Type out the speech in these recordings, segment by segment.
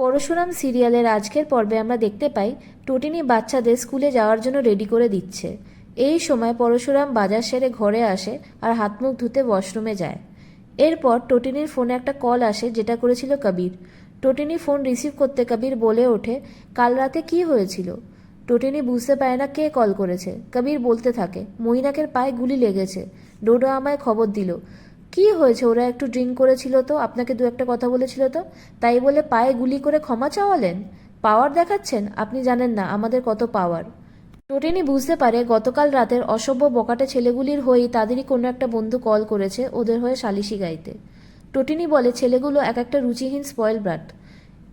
পরশুরাম সিরিয়ালের আজকের পর্বে আমরা দেখতে পাই টটিনি বাচ্চাদের স্কুলে যাওয়ার জন্য রেডি করে দিচ্ছে। এই সময় পরশুরাম বাজার সেরে ঘরে আসে আর হাত মুখ ধুতে ওয়াশরুমে যায়। এরপর টটিনির ফোনে একটা কল আসে, যেটা করেছিল কবির। টটিনি ফোন রিসিভ করতে কবির বলে ওঠে, কাল রাতে কি হয়েছিল। টটিনি বুঝতে পারে না কে কল করেছে। কবির বলতে থাকে, মৈনাকের পায়ে গুলি লেগেছে, ডোডো আমায় খবর দিল। কি হয়েছে, ওরা একটু ড্রিঙ্ক করেছিল তো, আপনাকে দু একটা কথা বলেছিল তো, তাই বলে পায়ে গুলি করে ক্ষমা চাওয়ালেন? পাওয়ার দেখাচ্ছেন? আপনি জানেন না আমাদের কত পাওয়ার। টোটেনি বুঝতে পারে গতকাল রাতের অসভ্য বকাটে ছেলেগুলির হয়েই তাদেরই কোনো একটা বন্ধু কল করেছে ওদের হয়ে সালিশি গাইতে। টোটিনি বলে ছেলেগুলো এক একটা রুচিহীন স্পয়েল ব্রাট।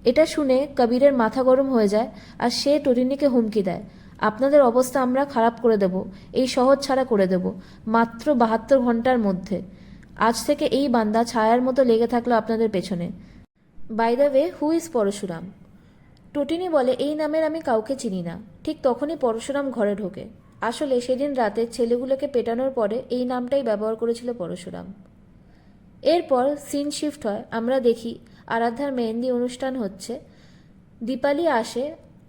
এটা শুনে কবিরের মাথা গরম হয়ে যায় আর সে টোটিনিকে হুমকি দেয়, আপনাদের অবস্থা আমরা খারাপ করে দেব, এই শহর ছাড়া করে দেব, মাত্র 72 ঘন্টার মধ্যে। আজ থেকে এই বান্দা ছায়ার মতো লেগে থাকলো আপনাদের পেছনে। By the way, who is Parashuram? টটিনি বলে, এই নামের আমি কাউকে চিনি না। ঠিক তখনই পরশুরাম ঘরে ঢোকে। আসলে সেদিন রাতে ছেলেগুলোকে পেটানোর পরে এই নামটাই ব্যবহার করেছিল পরশুরাম। এরপর সিন শিফট হয়, আমরা দেখি আরাধ্যার মেহেন্দি অনুষ্ঠান হচ্ছে। দীপালি আসে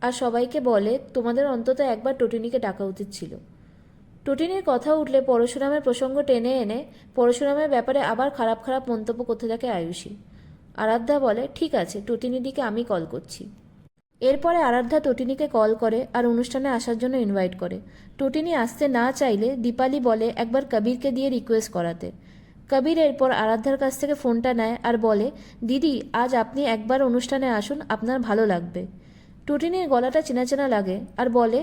আর সবাইকে বলে, তোমাদের অন্তত একবার টটিনিকে ডাকা উচিত ছিল। টটিনির কথা উঠলে পরশুরামের প্রসঙ্গ টেনে এনে পরশুরামের ব্যাপারে আবার খারাপ খারাপ মন্তব্য করতে থাকে আয়ুষী। আরাধ্যা বলে, ঠিক আছে, টটিনিদিকে আমি কল করছি। এরপরে আরাধ্যা টটিনিকে কল করে আর অনুষ্ঠানে আসার জন্য ইনভাইট করে। টটিনি আসতে না চাইলে দীপালি বলে একবার কবিরকে দিয়ে রিকোয়েস্ট করাতে। কবির এরপর আরাধ্যার কাছ থেকে ফোনটা নেয় আর বলে, দিদি আজ আপনি একবার অনুষ্ঠানে আসুন, আপনার ভালো লাগবে। টটিনির গলাটা চেনা চেনা লাগে আর বলে,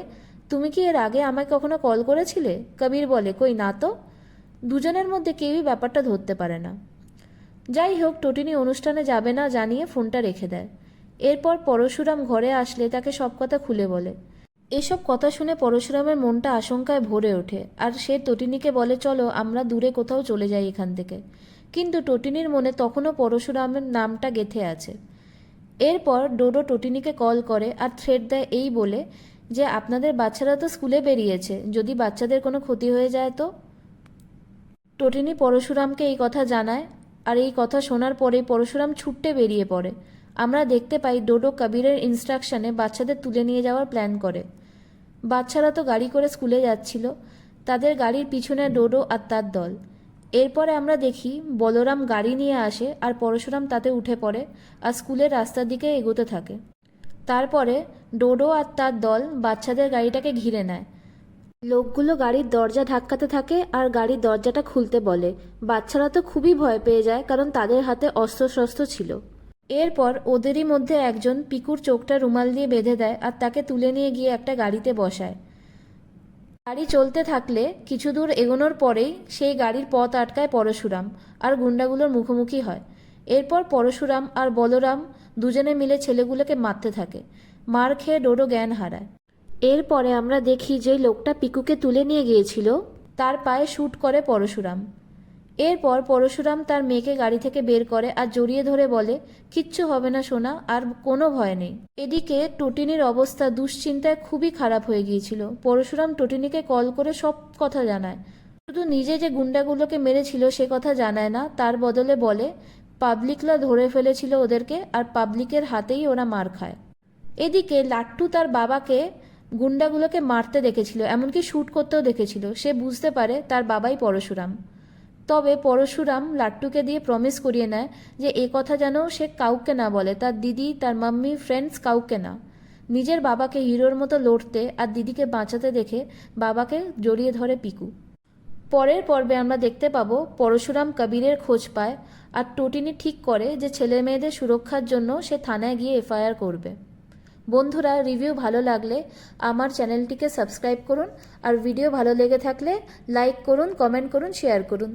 তুমি কি এর আগে আমায় কখনো কল করেছিলে? কবির বলে, কই না তো। দুজনের মধ্যে কেউই ব্যাপারটা ধরতে পারে না। যাই হোক, টটিনি অনুষ্ঠানে যাবে না জানিয়ে ফোনটা রেখে দেয়। এরপর পরশুরাম ঘরে আসলে তাকে সব কথা খুলে বলে। এসব কথা শুনে পরশুরামের মনটা আশঙ্কায় ভরে ওঠে আর সে টটিনিকে বলে, চলো আমরা দূরে কোথাও চলে যাই এখান থেকে। কিন্তু টটিনির মনে তখনও পরশুরামের নামটা গেঁথে আছে। এরপর ডোডো টটিনিকে কল করে আর থ্রেট দেয় এই বলে যে, আপনাদের বাচ্চারা তো স্কুলে বেরিয়েছে, যদি বাচ্চাদের কোনো ক্ষতি হয়ে যায় তো। টটিনি পরশুরামকে এই কথা জানায় আর এই কথা শোনার পরেই পরশুরাম ছুট্টে বেরিয়ে পড়ে। আমরা দেখতে পাই ডোডো কবিরের ইনস্ট্রাকশনে বাচ্চাদের তুলে নিয়ে যাওয়ার প্ল্যান করে। বাচ্চারা তো গাড়ি করে স্কুলে যাচ্ছিল, তাদের গাড়ির পিছনে ডোডো আর তার দল। এরপরে আমরা দেখি বলরাম গাড়ি নিয়ে আসে আর পরশুরাম তাতে উঠে পড়ে আর স্কুলের রাস্তার দিকে এগোতে থাকে। তারপরে ডোডো আর তার দল বাচ্চাদের গাড়িটাকে ঘিরে নেয়। লোকগুলো গাড়ির দরজা ধাক্কাতে থাকে আর গাড়ির দরজাটা খুলতে বলে। বাচ্চারা তো খুবই ভয় পেয়ে যায়, কারণ তাদের হাতে অস্ত্রশস্ত্র ছিল। এরপর ওদেরই মধ্যে একজন পিকুর চোখটা রুমাল দিয়ে বেঁধে দেয় আর তাকে তুলে নিয়ে গিয়ে একটা গাড়িতে বসায়। গাড়ি চলতে থাকলে কিছু দূর এগোনোর পরেই সেই গাড়ির পথ আটকায় পরশুরাম আর গুন্ডাগুলোর মুখোমুখি হয়। এরপর পরশুরাম আর বলরাম দুজনে মিলে ছেলেগুলোকে মারতে থাকে। মার খেয়ে ডোডো জ্ঞান হারায়। এরপরে আমরা দেখি যে লোকটা পিকুকে তুলে নিয়ে গিয়েছিল তার পায়ে শ্যুট করে পরশুরাম। এরপর পরশুরাম তার মেয়েকে গাড়ি থেকে বের করে আর জড়িয়ে ধরে বলে, কিচ্ছু হবে না সোনা, আর কোনো ভয় নেই। এদিকে টটিনির অবস্থা দুশ্চিন্তায় খুবই খারাপ হয়ে গিয়েছিল। পরশুরাম টটিনিকে কল করে সব কথা জানায়। শুধু নিজে যে গুন্ডাগুলোকে মেরেছিল সে কথা জানায় না, তার বদলে বলে পাবলিকরা ধরে ফেলেছিল ওদেরকে আর পাবলিকের হাতেই ওরা মার খায়। এদিকে লাট্টু তার বাবাকে গুন্ডাগুলোকে মারতে দেখেছিল, এমনকি শ্যুট করতেও দেখেছিল। সে বুঝতে পারে তার বাবাই পরশুরাম। তবে পরশুরাম লাট্টুকে দিয়ে প্রমিস করিয়ে নেয় যে এ কথা যেন সে কাউকে না বলে, তার দিদি, তার মাম্মি, ফ্রেন্ডস, কাউকে না। নিজের বাবাকে হিরোর মতো লড়তে আর দিদিকে বাঁচাতে দেখে বাবাকে জড়িয়ে ধরে পিকু। পরের পর্বে আমরা দেখতে পাবো পরশুরাম কবিরের খোঁজ পায় আর টটিনি ঠিক করে যে ছেলে মেয়েদের সুরক্ষার জন্য সে থানায় গিয়ে এফআইআর করবে। বন্ধুরা, রিভিউ ভালো লাগলে আমার চ্যানেলটিকে সাবস্ক্রাইব করুন আর ভিডিও ভালো লেগে থাকলে লাইক করুন, কমেন্ট করুন, শেয়ার করুন।